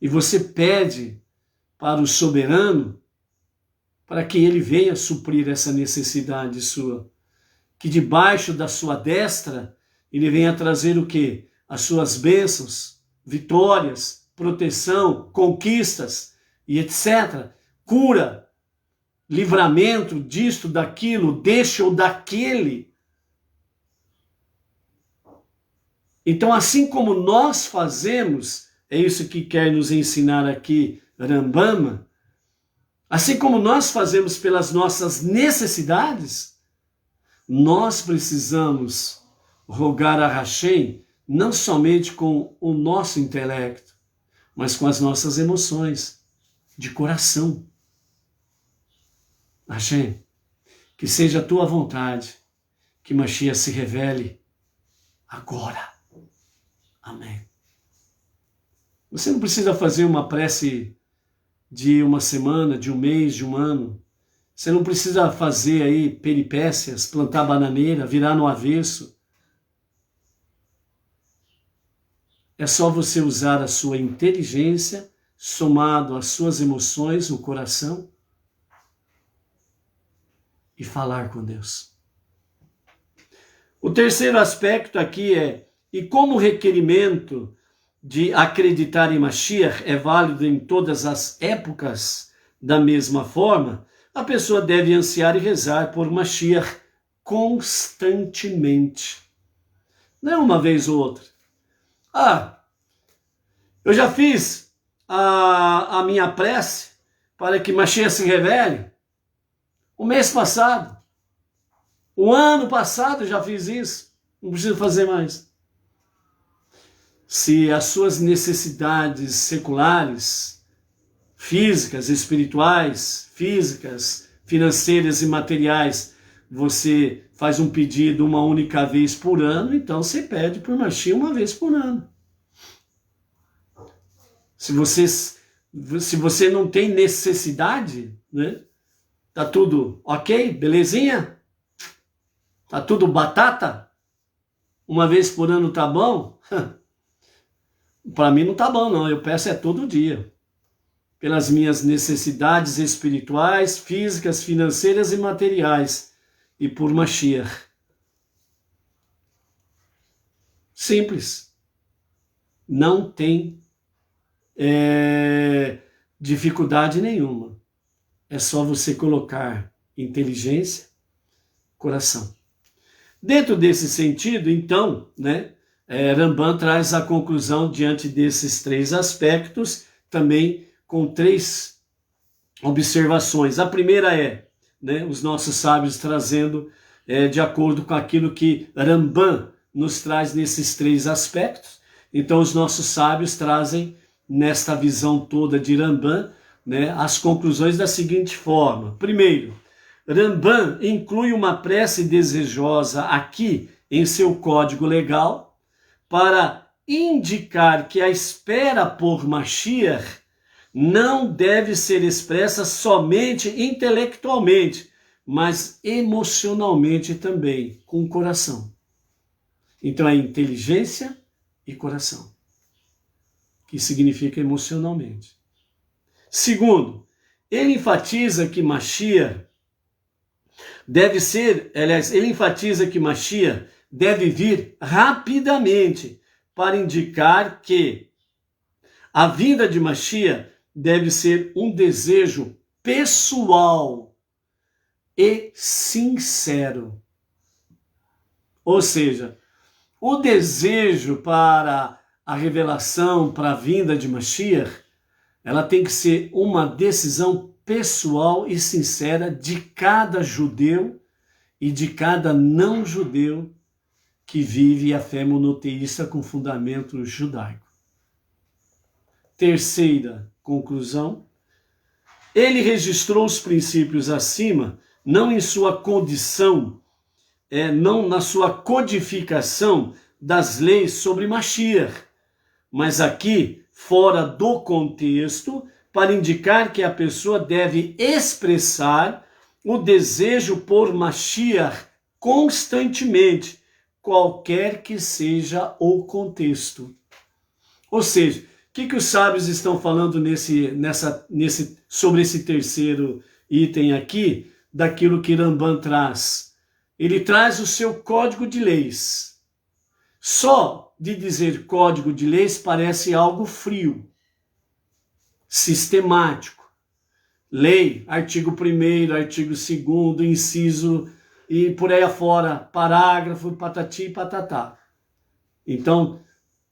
E você pede para o soberano para que ele venha suprir essa necessidade sua. Que debaixo da sua destra ele venha trazer o quê? As suas bênçãos, vitórias, proteção, conquistas e etc. Cura, livramento disto, daquilo, deste ou daquele. Então, assim como nós fazemos, é isso que quer nos ensinar aqui Rambam, assim como nós fazemos pelas nossas necessidades, nós precisamos rogar a Hashem não somente com o nosso intelecto, mas com as nossas emoções, de coração. Hashem, que seja a tua vontade, que Mashiach se revele agora. Amém. Você não precisa fazer uma prece de uma semana, de um mês, de um ano. Você não precisa fazer aí peripécias, plantar bananeira, virar no avesso. É só você usar a sua inteligência, somado às suas emoções, o coração, e falar com Deus. O terceiro aspecto aqui é, e como o requerimento de acreditar em Mashiach é válido em todas as épocas da mesma forma, a pessoa deve ansiar e rezar por Mashiach constantemente. Não é uma vez ou outra. Eu já fiz a minha prece para que Mashiach se revele o mês passado. O ano passado eu já fiz isso. Não preciso fazer mais. Se as suas necessidades seculares, físicas, espirituais, físicas, financeiras e materiais, você faz um pedido uma única vez por ano, então você pede por Mashiach uma vez por ano. Se você não tem necessidade, né? Tá tudo ok? Belezinha? Tá tudo batata? Uma vez por ano tá bom? Para mim não tá bom não, eu peço todo dia. Pelas minhas necessidades espirituais, físicas, financeiras e materiais. E por Mashiach. Simples. Não tem dificuldade nenhuma. É só você colocar inteligência, coração. Dentro desse sentido, então, Rambam traz a conclusão diante desses três aspectos, também com três observações. A primeira é, os nossos sábios trazendo de acordo com aquilo que Rambam nos traz nesses três aspectos. Então, os nossos sábios trazem, nesta visão toda de Rambam, as conclusões da seguinte forma. Primeiro, Rambam inclui uma prece desejosa aqui em seu código legal para indicar que a espera por Mashiach não deve ser expressa somente intelectualmente, mas emocionalmente também, com o coração. Então é inteligência e coração, que significa emocionalmente. Segundo, ele enfatiza que Mashiach deve vir rapidamente para indicar que a vinda de Mashiach deve ser um desejo pessoal e sincero. Ou seja, o desejo para a revelação, para a vinda de Mashiach, ela tem que ser uma decisão pessoal e sincera de cada judeu e de cada não judeu que vive a fé monoteísta com fundamento judaico. Terceira conclusão, ele registrou os princípios acima, não em sua condição, não na sua codificação das leis sobre Mashiach, mas aqui, fora do contexto, para indicar que a pessoa deve expressar o desejo por Mashiach constantemente, qualquer que seja o contexto. Ou seja, o que os sábios estão falando sobre esse terceiro item aqui, daquilo que Rambam traz? Ele traz o seu código de leis. Só de dizer código de leis parece algo frio, sistemático. Lei, artigo 1º, artigo 2º, inciso e por aí afora, parágrafo, patati e patatá. Então,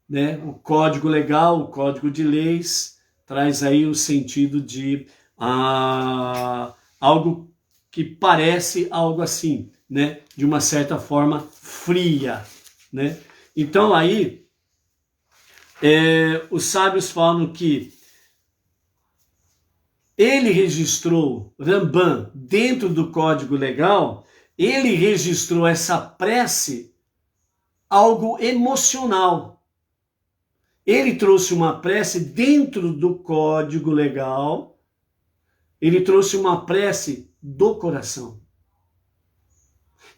né, o código legal, o código de leis, traz aí o sentido de algo que parece algo assim, né, de uma certa forma fria, né? Então aí, os sábios falam que ele registrou, Rambam, dentro do código legal, ele registrou essa prece algo emocional. Ele trouxe uma prece dentro do código legal, ele trouxe uma prece do coração.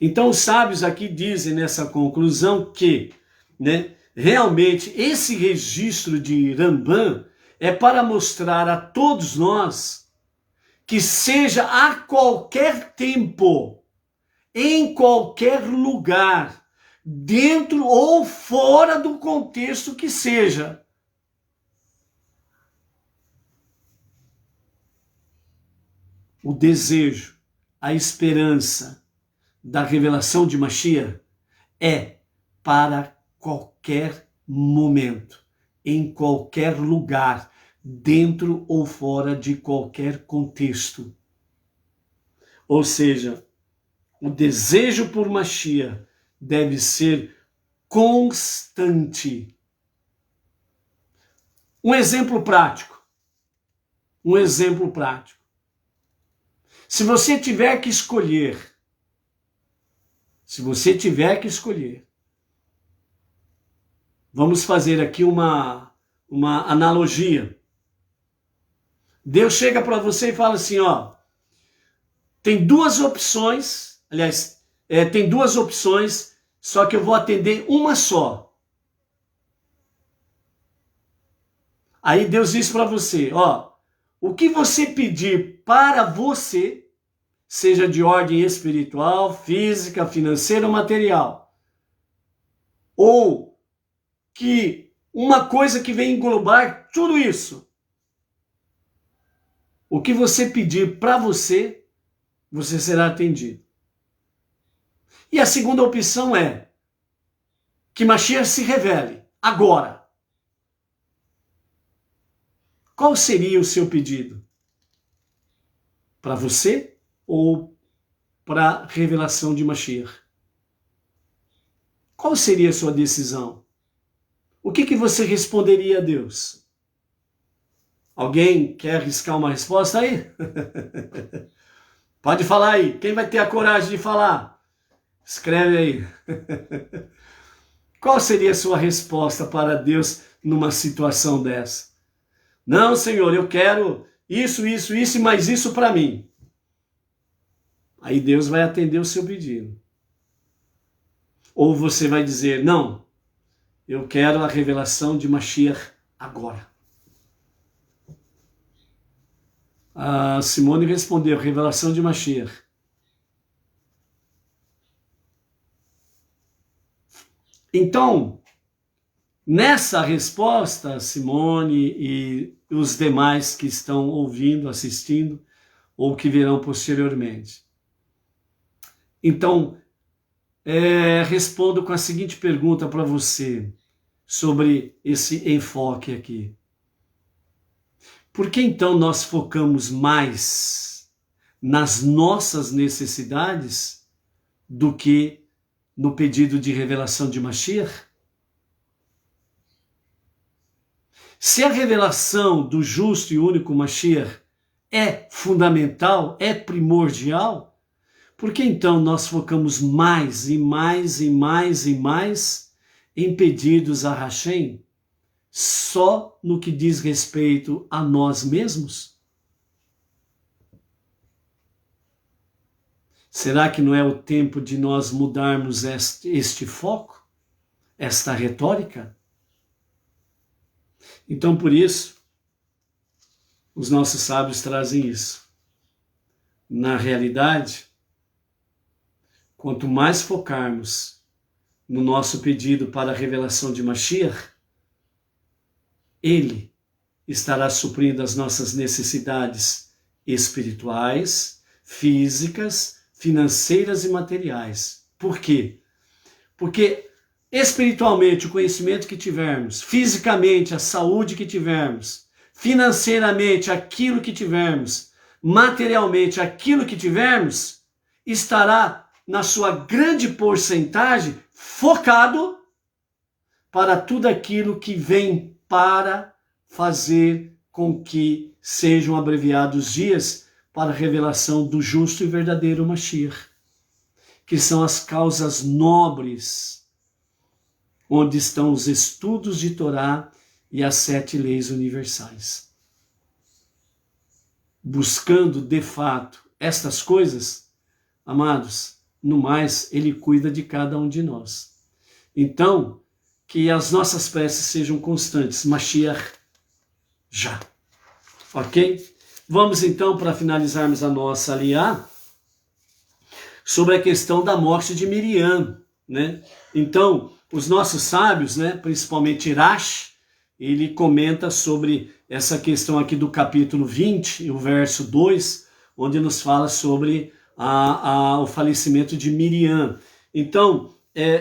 Então os sábios aqui dizem nessa conclusão que, né, realmente esse registro de Rambam é para mostrar a todos nós que seja a qualquer tempo, em qualquer lugar, dentro ou fora do contexto que seja, o desejo, a esperança da revelação de Mashiach é para qualquer momento, em qualquer lugar, dentro ou fora de qualquer contexto. Ou seja, o desejo por Mashiach deve ser constante. Um exemplo prático. Se você tiver que escolher, vamos fazer aqui uma analogia. Deus chega para você e fala assim, ó, tem duas opções, só que eu vou atender uma só. Aí Deus diz para você, ó, o que você pedir para você, seja de ordem espiritual, física, financeira ou material, ou que uma coisa que vem englobar tudo isso, o que você pedir para você, você será atendido. E a segunda opção é que Mashiach se revele agora. Qual seria o seu pedido? Para você ou para a revelação de Mashiach? Qual seria a sua decisão? O que você responderia a Deus? Alguém quer arriscar uma resposta aí? Pode falar aí. Quem vai ter a coragem de falar? Escreve aí. Qual seria a sua resposta para Deus numa situação dessa? Não, Senhor, eu quero isso e mais isso para mim. Aí Deus vai atender o seu pedido. Ou você vai dizer, não, eu quero a revelação de Mashiach agora. A Simone respondeu, revelação de Mashiach. Então, nessa resposta, Simone e os demais que estão ouvindo, assistindo, ou que virão posteriormente. Então, respondo com a seguinte pergunta para você, sobre esse enfoque aqui. Por que então nós focamos mais nas nossas necessidades do que no pedido de revelação de Mashiach? Se a revelação do justo e único Mashiach é fundamental, é primordial, por que então nós focamos mais e mais e mais e mais em pedidos a Hashem só no que diz respeito a nós mesmos? Será que não é o tempo de nós mudarmos este foco, esta retórica? Então, por isso, os nossos sábios trazem isso. Na realidade, quanto mais focarmos no nosso pedido para a revelação de Mashiach, Ele estará suprindo as nossas necessidades espirituais, físicas, financeiras e materiais. Por quê? Porque espiritualmente o conhecimento que tivermos, fisicamente a saúde que tivermos, financeiramente aquilo que tivermos, materialmente aquilo que tivermos, estará na sua grande porcentagem focado para tudo aquilo que vem para fazer com que sejam abreviados dias para a revelação do justo e verdadeiro Mashiach, que são as causas nobres, onde estão os estudos de Torá e as 7 leis universais. Buscando, de fato, estas coisas, amados, no mais, Ele cuida de cada um de nós. Então, que as nossas preces sejam constantes. Mashiach já. Ok? Vamos então, para finalizarmos a nossa aliá, sobre a questão da morte de Miriam, né? Então, os nossos sábios, né, principalmente Irash, ele comenta sobre essa questão aqui do capítulo 20, o verso 2, onde nos fala sobre o falecimento de Miriam. Então,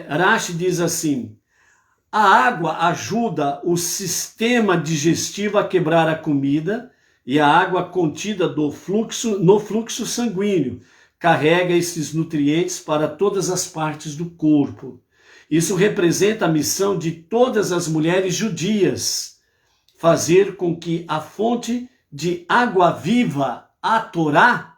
Rashi diz assim: a água ajuda o sistema digestivo a quebrar a comida e a água contida no fluxo sanguíneo carrega esses nutrientes para todas as partes do corpo. Isso representa a missão de todas as mulheres judias, fazer com que a fonte de água viva, a Torá,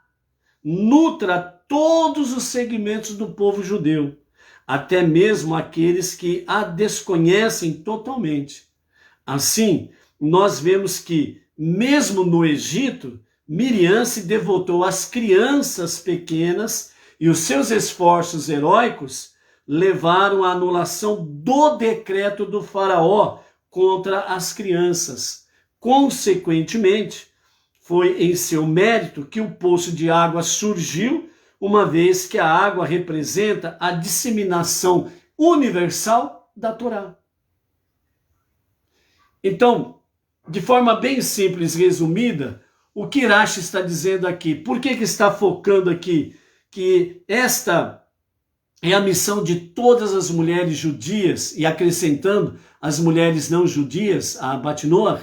nutra todos os segmentos do povo judeu, até mesmo aqueles que a desconhecem totalmente. Assim, nós vemos que, mesmo no Egito, Miriam se devotou às crianças pequenas e os seus esforços heróicos levaram à anulação do decreto do faraó contra as crianças. Consequentemente, foi em seu mérito que o poço de água surgiu, uma vez que a água representa a disseminação universal da Torá. Então, de forma bem simples, resumida, o que Rashi está dizendo aqui? Por que está focando aqui que esta é a missão de todas as mulheres judias e acrescentando as mulheres não judias, a Batnor,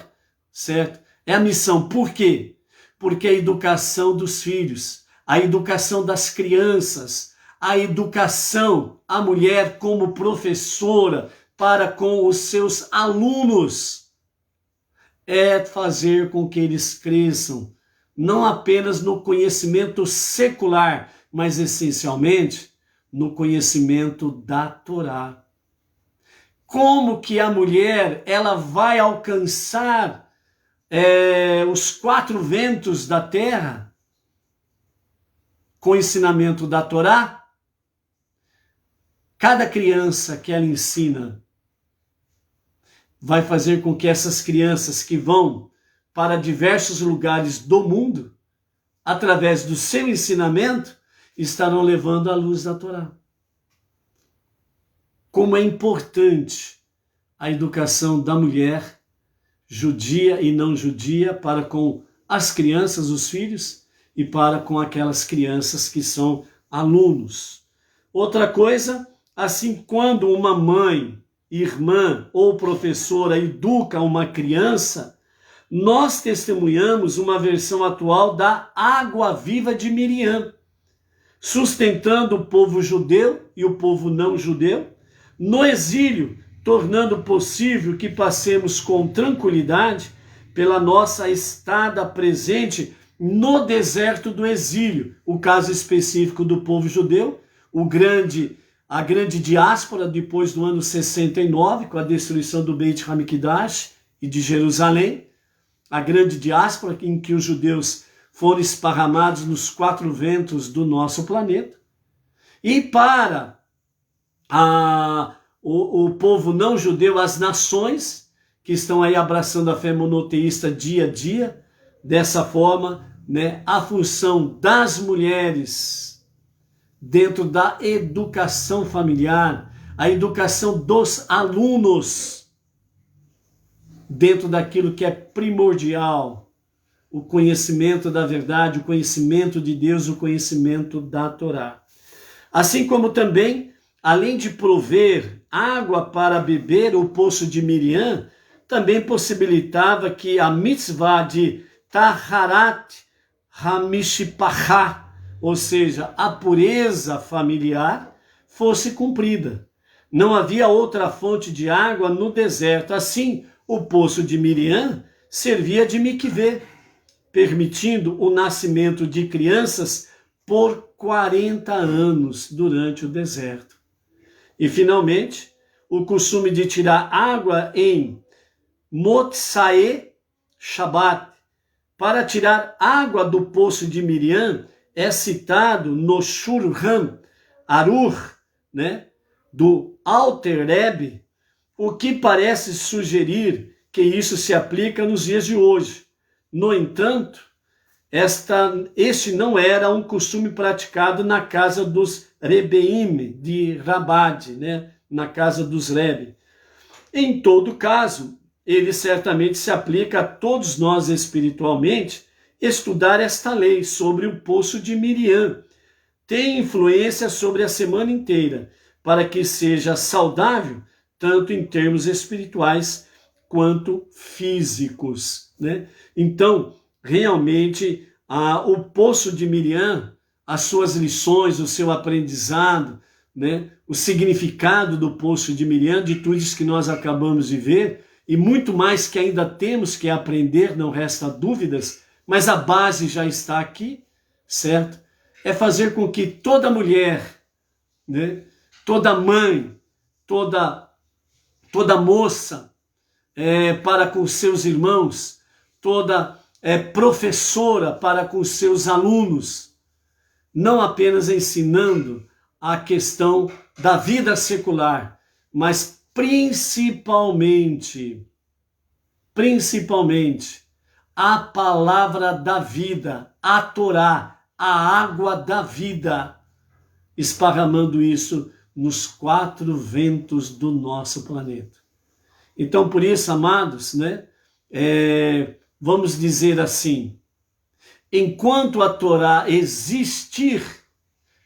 certo? É a missão. Por quê? Porque a educação dos filhos, a educação das crianças, a educação, a mulher como professora para com os seus alunos, é fazer com que eles cresçam, não apenas no conhecimento secular, mas essencialmente no conhecimento da Torá. Como que a mulher ela vai alcançar os 4 ventos da terra com o ensinamento da Torá? Cada criança que ela ensina vai fazer com que essas crianças que vão para diversos lugares do mundo, através do seu ensinamento, estarão levando a luz da Torá. Como é importante a educação da mulher, judia e não judia, para com as crianças, os filhos, e para com aquelas crianças que são alunos. Outra coisa, assim, quando uma mãe, irmã ou professora educa uma criança, nós testemunhamos uma versão atual da água viva de Miriam, sustentando o povo judeu e o povo não judeu, no exílio, tornando possível que passemos com tranquilidade pela nossa estada presente no deserto do exílio, o caso específico do povo judeu, a grande diáspora depois do ano 69, com a destruição do Beit HaMikdash e de Jerusalém, a grande diáspora em que os judeus foram esparramados nos 4 ventos do nosso planeta. E para o povo não judeu, as nações que estão aí abraçando a fé monoteísta dia a dia, dessa forma, né, a função das mulheres dentro da educação familiar, a educação dos alunos dentro daquilo que é primordial, o conhecimento da verdade, o conhecimento de Deus, o conhecimento da Torá. Assim como também, além de prover água para beber, o poço de Miriam também possibilitava que a mitzvah de Taharat Hamishpachá, ou seja, a pureza familiar, fosse cumprida. Não havia outra fonte de água no deserto. Assim, o poço de Miriam servia de mikvê, permitindo o nascimento de crianças por 40 anos durante o deserto. E, finalmente, o costume de tirar água em Motzai Shabbat, para tirar água do poço de Miriam, é citado no Shulchan Aruch, né, do Alter Rebbe, o que parece sugerir que isso se aplica nos dias de hoje. No entanto, este não era um costume praticado na casa dos Rebbeim de Rabad, né, na casa dos Rebbe. Em todo caso, ele certamente se aplica a todos nós espiritualmente. Estudar esta lei sobre o poço de Miriam tem influência sobre a semana inteira, para que seja saudável, tanto em termos espirituais quanto físicos, né? Então, realmente, o poço de Miriam, as suas lições, o seu aprendizado, né? O significado do poço de Miriam, de tudo isso que nós acabamos de ver, e muito mais que ainda temos que aprender, não resta dúvidas, mas a base já está aqui, certo? É fazer com que toda mulher, né, toda mãe, toda moça, para com seus irmãos, toda professora para com seus alunos, não apenas ensinando a questão da vida secular, mas principalmente, a palavra da vida, a Torá, a água da vida, esparramando isso nos 4 ventos do nosso planeta. Então, por isso, amados, né, vamos dizer assim, enquanto a Torá existir,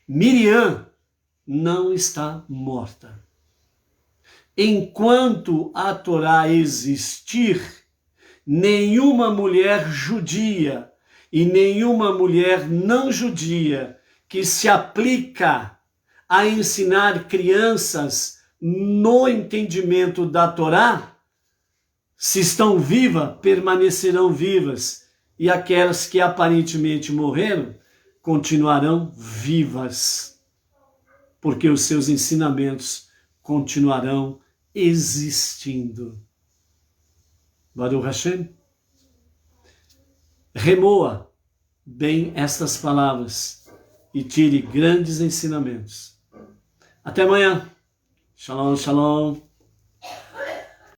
Miriam não está morta. Enquanto a Torá existir, nenhuma mulher judia e nenhuma mulher não judia que se aplica a ensinar crianças no entendimento da Torá, se estão vivas, permanecerão vivas, e aquelas que aparentemente morreram continuarão vivas, porque os seus ensinamentos continuarão existindo. Baruch Hashem. Remoa bem estas palavras e tire grandes ensinamentos. Até amanhã. Shalom, shalom.